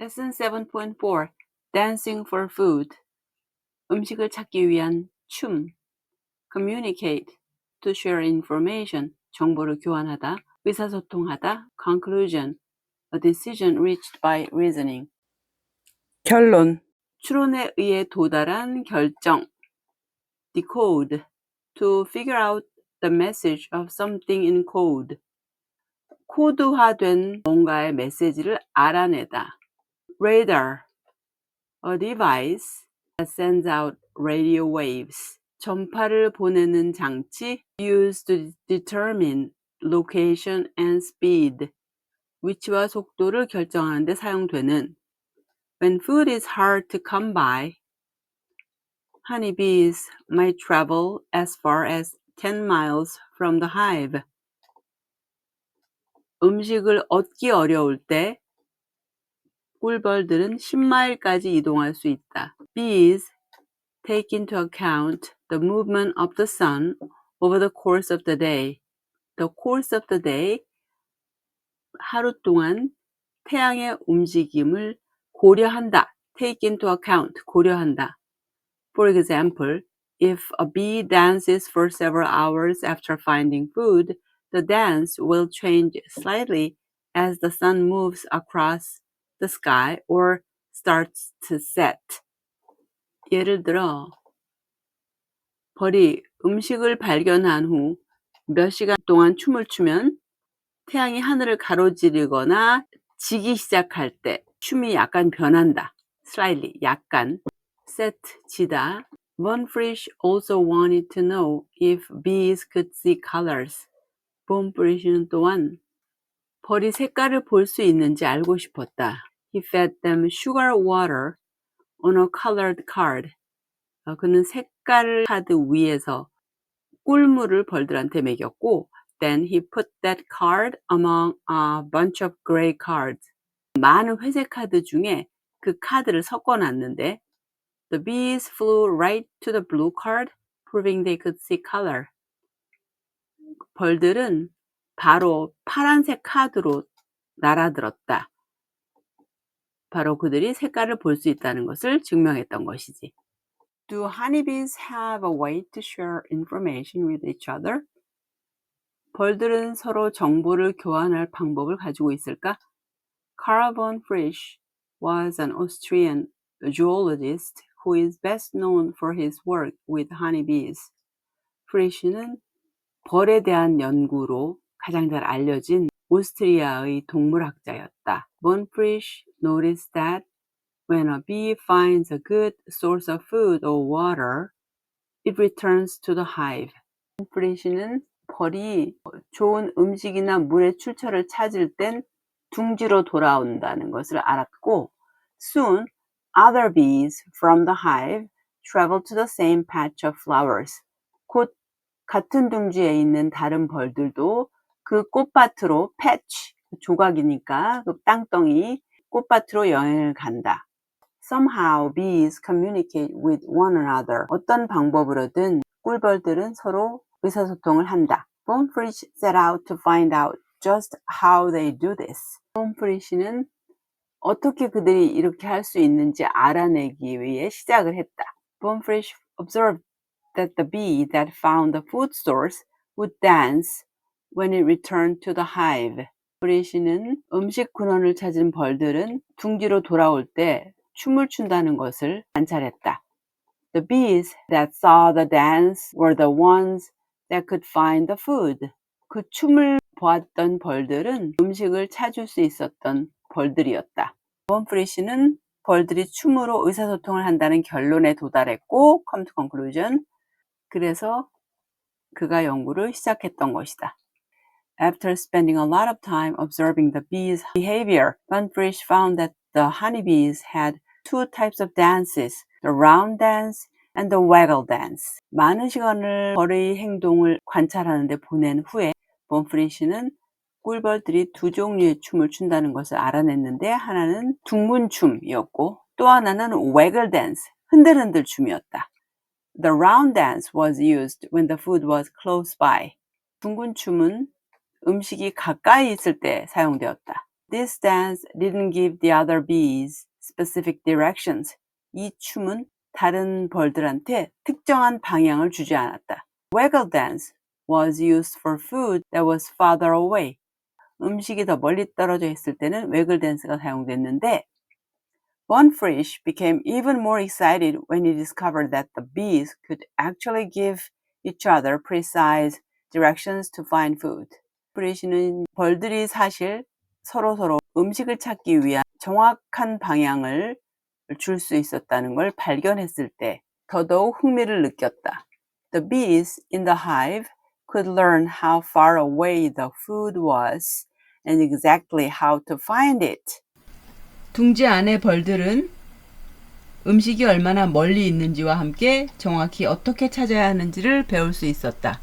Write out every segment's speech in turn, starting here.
Lesson 7.4 Dancing for Food 음식을 찾기 위한 춤 Communicate To share information 정보를 교환하다 의사소통하다 Conclusion A decision reached by reasoning 결론 추론에 의해 도달한 결정 Decode To figure out the message of something in code 코드화된 뭔가의 메시지를 알아내다 Radar A device that sends out radio waves. 전파를 보내는 장치 used to determine location and speed. 위치와 속도를 결정하는 데 사용되는 When food is hard to come by, honeybees might travel as far as 10 miles from the hive. 음식을 얻기 어려울 때 꿀벌들은 10마일까지 이동할 수 있다. Bees take into account the movement of the sun over the course of the day. The course of the day, 하루 동안 태양의 움직임을 고려한다. Take into account, 고려한다. For example, if a bee dances for several hours after finding food, the dance will change slightly as the sun moves across the sky or starts to set. 예를 들어 벌이 음식을 발견한 후 몇 시간 동안 춤을 추면 태양이 하늘을 가로지르거나 지기 시작할 때 춤이 약간 변한다. Slightly, 약간. Set, 지다. Von Frisch also wanted to know if bees could see colors. Von Frisch는 또한 벌이 색깔을 볼 수 있는지 알고 싶었다. He fed them sugar water on a colored card. 그는 색깔 카드 위에서 꿀물을 벌들한테 먹였고 then he put that card among a bunch of gray cards. 많은 회색 카드 중에 그 카드를 섞어놨는데 the bees flew right to the blue card, proving they could see color. 벌들은 바로 파란색 카드로 날아들었다. 바로 그들이 색깔을 볼 수 있다는 것을 증명했던 것이지. Do honeybees have a way to share information with each other? 벌들은 서로 정보를 교환할 방법을 가지고 있을까? Karl von Frisch was an Austrian zoologist who is best known for his work with honeybees. 프리쉬는 벌에 대한 연구로 가장 잘 알려진 오스트리아의 동물학자였다. Von Frisch noticed that when a bee finds a good source of food or water, it returns to the hive. 프리쉬는 벌이 좋은 음식이나 물의 출처를 찾을 땐 둥지로 돌아온다는 것을 알았고 Soon, other bees from the hive traveled to the same patch of flowers. 곧 같은 둥지에 있는 다른 벌들도 그 꽃밭으로 patch, 조각이니까 그 땅덩이 꽃밭으로 여행을 간다. Somehow bees communicate with one another. 어떤 방법으로든 꿀벌들은 서로 의사소통을 한다. Von Frisch set out to find out just how they do this. Von Frisch는 어떻게 그들이 이렇게 할 수 있는지 알아내기 위해 시작을 했다. Von Frisch observed that the bee that found the food source would dance when it returned to the hive. 프리쉬는 음식 근원을 찾은 벌들은 둥지로 돌아올 때 춤을 춘다는 것을 관찰했다. The bees that saw the dance were the ones that could find the food. 그 춤을 보았던 벌들은 음식을 찾을 수 있었던 벌들이었다. 본 프리쉬는 벌들이 춤으로 의사소통을 한다는 결론에 도달했고, come to conclusion. 그래서 그가 연구를 시작했던 것이다. After spending a lot of time observing the bees' behavior, Von Frisch found that the honeybees had two types of dances, the round dance and the waggle dance. 많은 시간을 벌의 행동을 관찰하는데 보낸 후에 본 프리쉬는 꿀벌들이 두 종류의 춤을 춘다는 것을 알아냈는데 하나는 둥근춤이었고 또 하나는 waggle dance, 흔들흔들 춤이었다. The round dance was used when the food was close by. 둥근춤은 음식이 가까이 있을 때 사용되었다. This dance didn't give the other bees specific directions. 이 춤은 다른 벌들한테 특정한 방향을 주지 않았다. Waggle dance was used for food that was farther away. 음식이 더 멀리 떨어져 있을 때는 waggle dance가 사용됐는데 Von Frisch became even more excited when he discovered that the bees could actually give each other precise directions to find food. 프리시는 벌들이 사실 서로 음식을 찾기 위한 정확한 방향을 줄 수 있었다는 걸 발견했을 때 더더욱 흥미를 느꼈다. The bees in the hive could learn how far away the food was and exactly how to find it. 둥지 안의 벌들은 음식이 얼마나 멀리 있는지와 함께 정확히 어떻게 찾아야 하는지를 배울 수 있었다.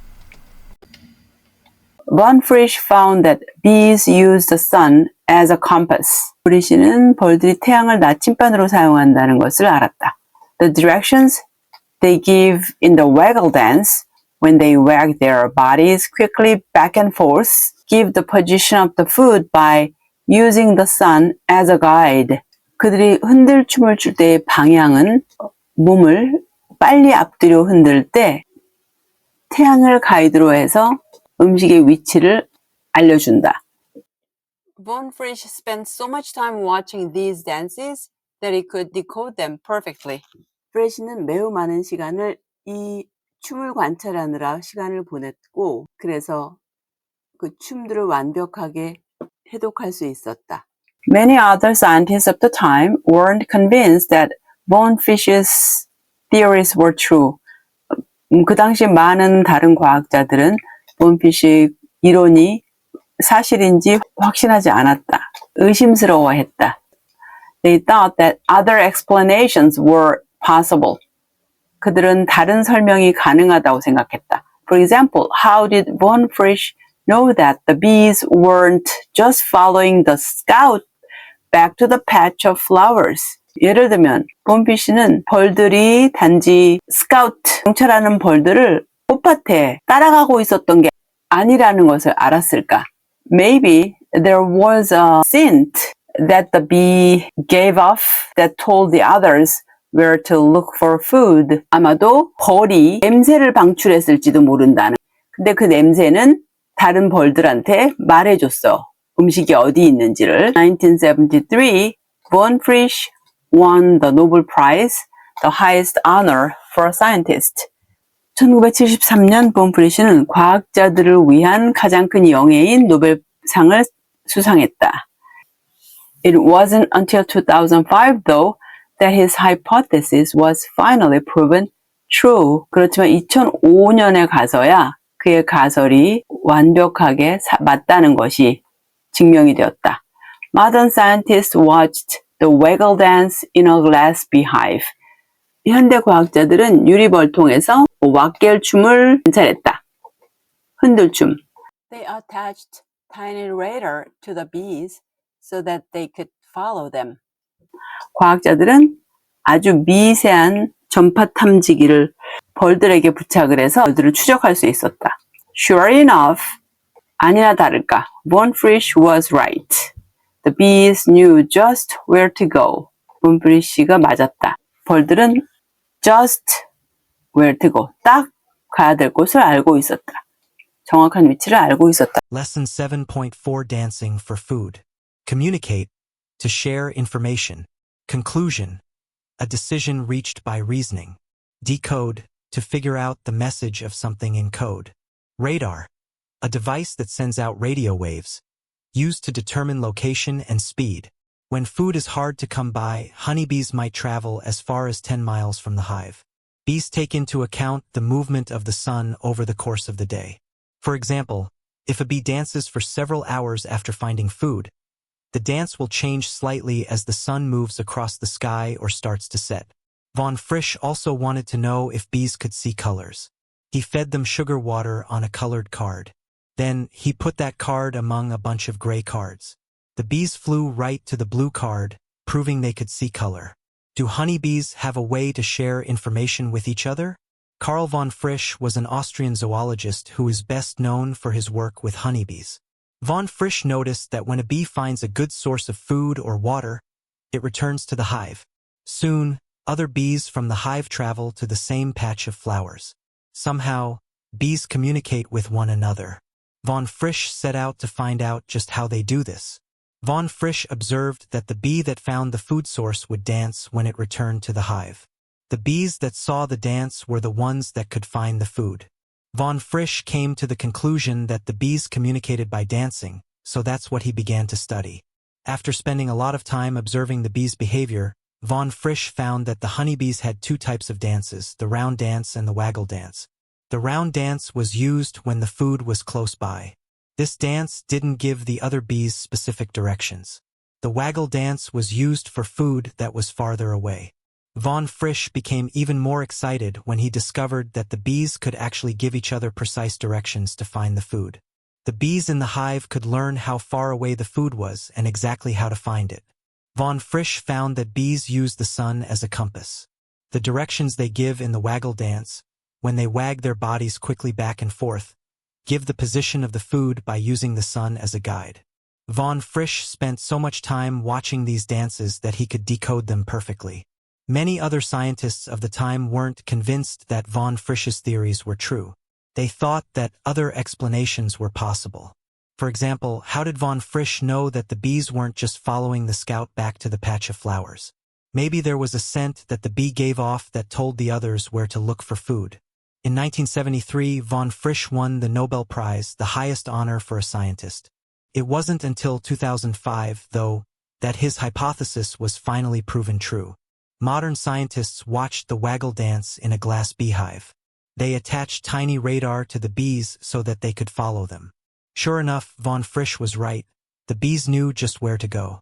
Von Frisch found that bees use the sun as a compass. 프리시는 벌들이 태양을 나침반으로 사용한다는 것을 알았다. The directions they give in the waggle dance when they wag their bodies quickly back and forth give the position of the food by using the sun as a guide. 그들이 흔들 춤을 출 때의 방향은 몸을 빨리 앞뒤로 흔들 때 태양을 가이드로 해서 음식의 위치를 알려준다. Von Frisch spent so much time watching these dances that he could decode them perfectly. 프레시는 매우 많은 시간을 이 춤을 관찰하느라 시간을 보냈고 그래서 그 춤들을 완벽하게 해독할 수 있었다. Many other scientists of the time weren't convinced that Von Frisch's theories were true. 그 당시 많은 다른 과학자들은 본 피쉬 이론이 사실인지 확신하지 않았다. 의심스러워했다. They thought that other explanations were possible. 그들은 다른 설명이 가능하다고 생각했다. For example, how did Von Frisch know that the bees weren't just following the scout back to the patch of flowers? 예를 들면 본 피쉬는 벌들이 단지 스카우트, 정찰하는 벌들을 꽃밭에 따라가고 있었던 게 아니라는 것을 알았을까? Maybe there was a scent that the bee gave off that told the others where to look for food. 아마도 벌이 냄새를 방출했을지도 모른다는. 근데 그 냄새는 다른 벌들한테 말해줬어. 음식이 어디 있는지를. 1973, Von Frisch won the Nobel Prize, the highest honor for a scientist. 1973년 본 프리시는 과학자들을 위한 가장 큰 영예인 노벨상을 수상했다. It wasn't until 2005, though, that his hypothesis was finally proven true. 그렇지만 2005년에 가서야 그의 가설이 완벽하게 맞다는 것이 증명이 되었다. Modern scientists watched the waggle dance in a glass beehive. 현대 과학자들은 유리벌통에서 왁겔 춤을 관찰했다. 흔들춤. They attached tiny radar to the bees so that they could follow them. 과학자들은 아주 미세한 전파 탐지기를 벌들에게 부착을 해서 벌들을 추적할 수 있었다. Sure enough, 아니나 다를까, Von Frisch was right. The bees knew just where to go. 본 프리쉬가 맞았다. 벌들은 just where to go. 딱 가야 될 곳을 알고 있었다. 정확한 위치를 알고 있었다. Lesson 7.4 Dancing for Food. Communicate, to share information. Conclusion, a decision reached by reasoning. Decode, to figure out the message of something in code. Radar, a device that sends out radio waves, used to determine location and speed. When food is hard to come by, honeybees might travel as far as 10 miles from the hive. Bees take into account the movement of the sun over the course of the day. For example, if a bee dances for several hours after finding food, the dance will change slightly as the sun moves across the sky or starts to set. Von Frisch also wanted to know if bees could see colors. He fed them sugar water on a colored card. Then he put that card among a bunch of gray cards. The bees flew right to the blue card, proving they could see color. Do honeybees have a way to share information with each other? Karl von Frisch was an Austrian zoologist who is best known for his work with honeybees. Von Frisch noticed that when a bee finds a good source of food or water, it returns to the hive. Soon, other bees from the hive travel to the same patch of flowers. Somehow, bees communicate with one another. Von Frisch set out to find out just how they do this. Von Frisch observed that the bee that found the food source would dance when it returned to the hive. The bees that saw the dance were the ones that could find the food. Von Frisch came to the conclusion that the bees communicated by dancing, so that's what he began to study. After spending a lot of time observing the bees' behavior, Von Frisch found that the honeybees had two types of dances, the round dance and the waggle dance. The round dance was used when the food was close by. This dance didn't give the other bees specific directions. The waggle dance was used for food that was farther away. Von Frisch became even more excited when he discovered that the bees could actually give each other precise directions to find the food. The bees in the hive could learn how far away the food was and exactly how to find it. Von Frisch found that bees use the sun as a compass. The directions they give in the waggle dance, when they wag their bodies quickly back and forth, give the position of the food by using the sun as a guide. Von Frisch spent so much time watching these dances that he could decode them perfectly. Many other scientists of the time weren't convinced that Von Frisch's theories were true. They thought that other explanations were possible. For example, how did Von Frisch know that the bees weren't just following the scout back to the patch of flowers? Maybe there was a scent that the bee gave off that told the others where to look for food. In 1973, Von Frisch won the Nobel Prize, the highest honor for a scientist. It wasn't until 2005, though, that his hypothesis was finally proven true. Modern scientists watched the waggle dance in a glass beehive. They attached tiny radar to the bees so that they could follow them. Sure enough, Von Frisch was right. The bees knew just where to go.